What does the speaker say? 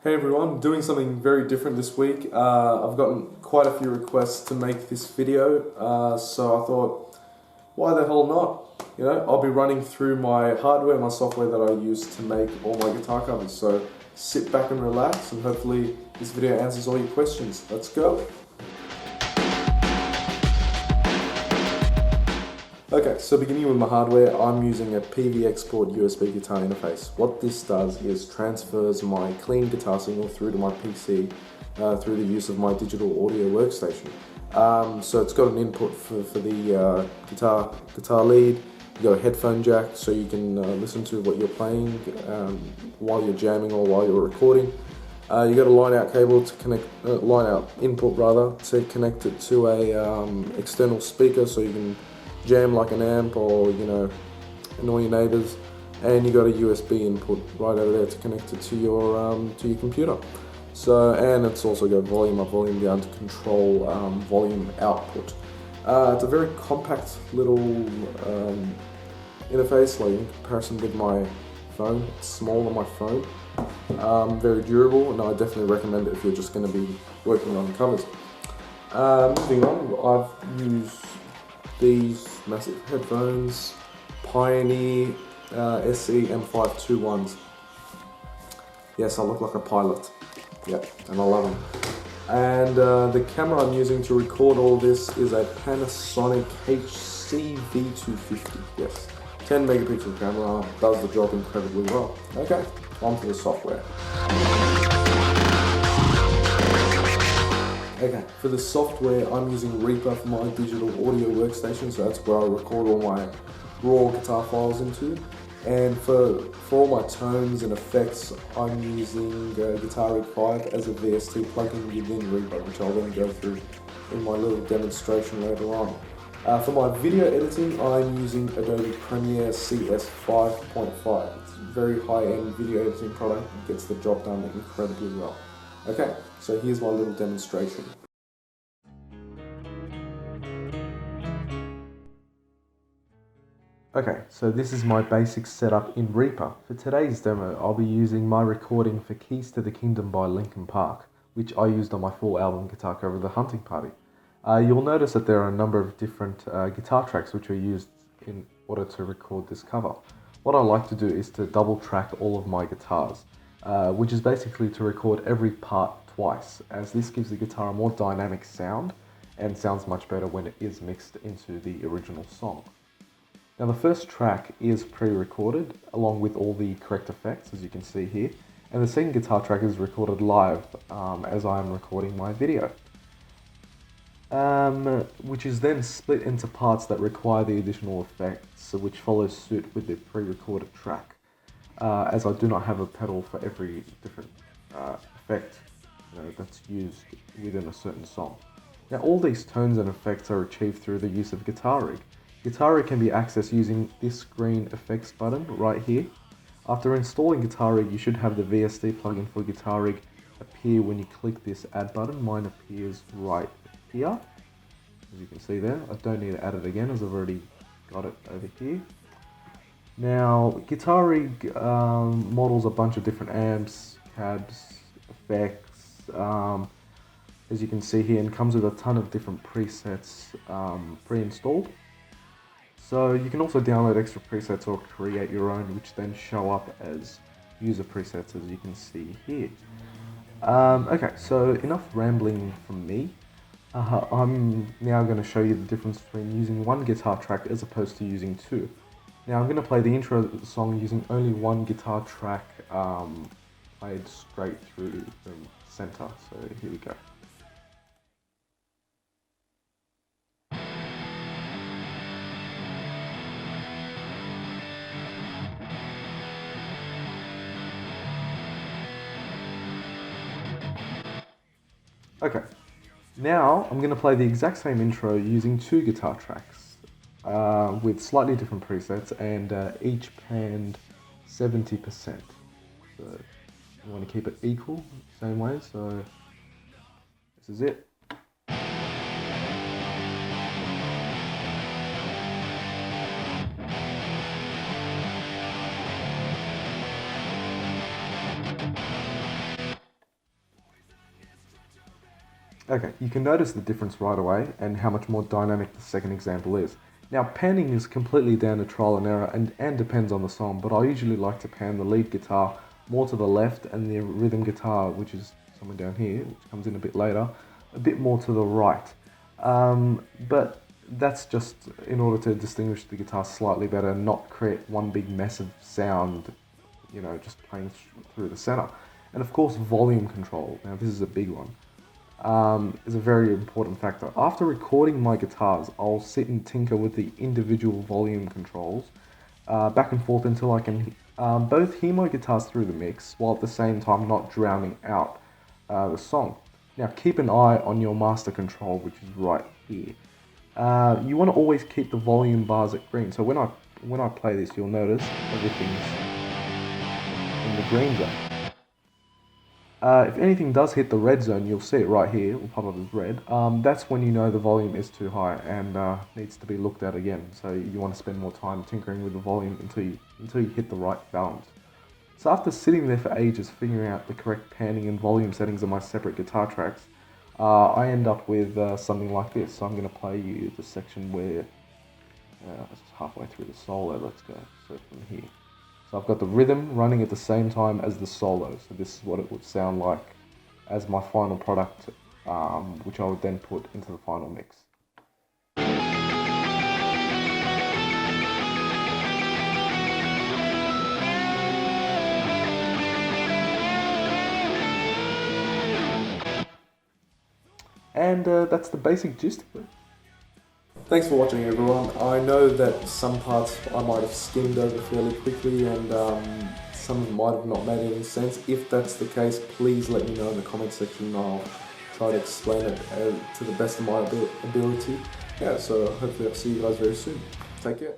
Hey everyone, doing something very different this week. I've gotten quite a few requests to make this video, so I thought, why the hell not? I'll be running through my hardware and my software that I use to make all my guitar covers. So sit back and relax, and hopefully this video answers all your questions. Let's go. Okay, so beginning with my hardware, I'm using a PV Export USB guitar interface. What this does is transfers my clean guitar signal through to my PC through the use of my digital audio workstation. So it's got an input for the guitar lead. You got a headphone jack so you can listen to what you're playing while you're jamming or while you're recording. You got a line out cable to connect, line out input rather, to connect it to a external speaker so you can jam like an amp or annoy your neighbors, and you got a USB input right over there to connect it to your computer. So, and it's also got volume up, volume down to control volume output. It's a very compact little interface, like in comparison with my phone. It's small on my phone. Very durable, and I definitely recommend it if you're just going to be working on covers. Moving on, I've used these massive headphones, Pioneer SE M521s. Yes, I look like a pilot. Yep, and I love them. And the camera I'm using to record all this is a Panasonic HC-V250. Yes, 10 megapixel camera, does the job incredibly well. Okay, on to the software. Okay, for the software, I'm using Reaper for my digital audio workstation, so that's where I record all my raw guitar files into. And for all my tones and effects, I'm using Guitar Rig 5 as a VST plugin within Reaper, which I'll then go through in my little demonstration later on. For my video editing, I'm using Adobe Premiere CS 5.5. It's a very high-end video editing product. It gets the job done incredibly well. Okay, so here's my little demonstration. Okay, so this is my basic setup in Reaper. For today's demo, I'll be using my recording for Keys to the Kingdom by Linkin Park, which I used on my full album guitar cover, The Hunting Party. You'll notice that there are a number of different guitar tracks which are used in order to record this cover. What I like to do is to double track all of my guitars, which is basically to record every part twice, as this gives the guitar a more dynamic sound and sounds much better when it is mixed into the original song. Now the first track is pre-recorded along with all the correct effects, as you can see here, and the second guitar track is recorded live as I am recording my video, which is then split into parts that require the additional effects, which follows suit with the pre-recorded track, as I do not have a pedal for every different effect that's used within a certain song. Now all these tones and effects are achieved through the use of Guitar Rig. Guitar Rig can be accessed using this green effects button right here. After installing Guitar Rig, you should have the VST plugin for Guitar Rig appear when you click this add button. Mine appears right here, as you can see there. I don't need to add it again as I've already got it over here. Now, Guitar Rig models a bunch of different amps, cabs, effects, as you can see here, and comes with a ton of different presets pre-installed. So you can also download extra presets or create your own, which then show up as user presets, as you can see here. Okay, so enough rambling from me. I'm now going to show you the difference between using one guitar track as opposed to using two. Now I'm going to play the intro song using only one guitar track played straight through the center. So here we go. Okay, now I'm going to play the exact same intro using two guitar tracks with slightly different presets and each panned 70%. So you want to keep it equal, same way, so this is it. Okay, you can notice the difference right away and how much more dynamic the second example is. Now, panning is completely down to trial and error and depends on the song, but I usually like to pan the lead guitar more to the left and the rhythm guitar, which is somewhere down here, which comes in a bit later, a bit more to the right. But that's just in order to distinguish the guitar slightly better and not create one big mess of sound, just playing through the center. And of course, volume control. Now, this is a big one. Is a very important factor. After recording my guitars, I'll sit and tinker with the individual volume controls back and forth until I can both hear my guitars through the mix while at the same time not drowning out the song. Now keep an eye on your master control, which is right here. You want to always keep the volume bars at green. So when I play this, you'll notice everything's in the green zone. If anything does hit the red zone, you'll see it right here, it will pop up as red. That's when you know the volume is too high and needs to be looked at again. So you want to spend more time tinkering with the volume until you hit the right balance. So after sitting there for ages figuring out the correct panning and volume settings on my separate guitar tracks, I end up with something like this. So I'm going to play you the section where it's halfway through the solo. Let's go. So from here. So I've got the rhythm running at the same time as the solo. So this is what it would sound like as my final product, which I would then put into the final mix. And that's the basic gist of it. Thanks for watching, everyone. I know that some parts I might have skimmed over fairly quickly and some of them might have not made any sense. If that's the case, please let me know in the comment section. I'll try to explain it to the best of my ability. Yeah, so hopefully I'll see you guys very soon. Take care.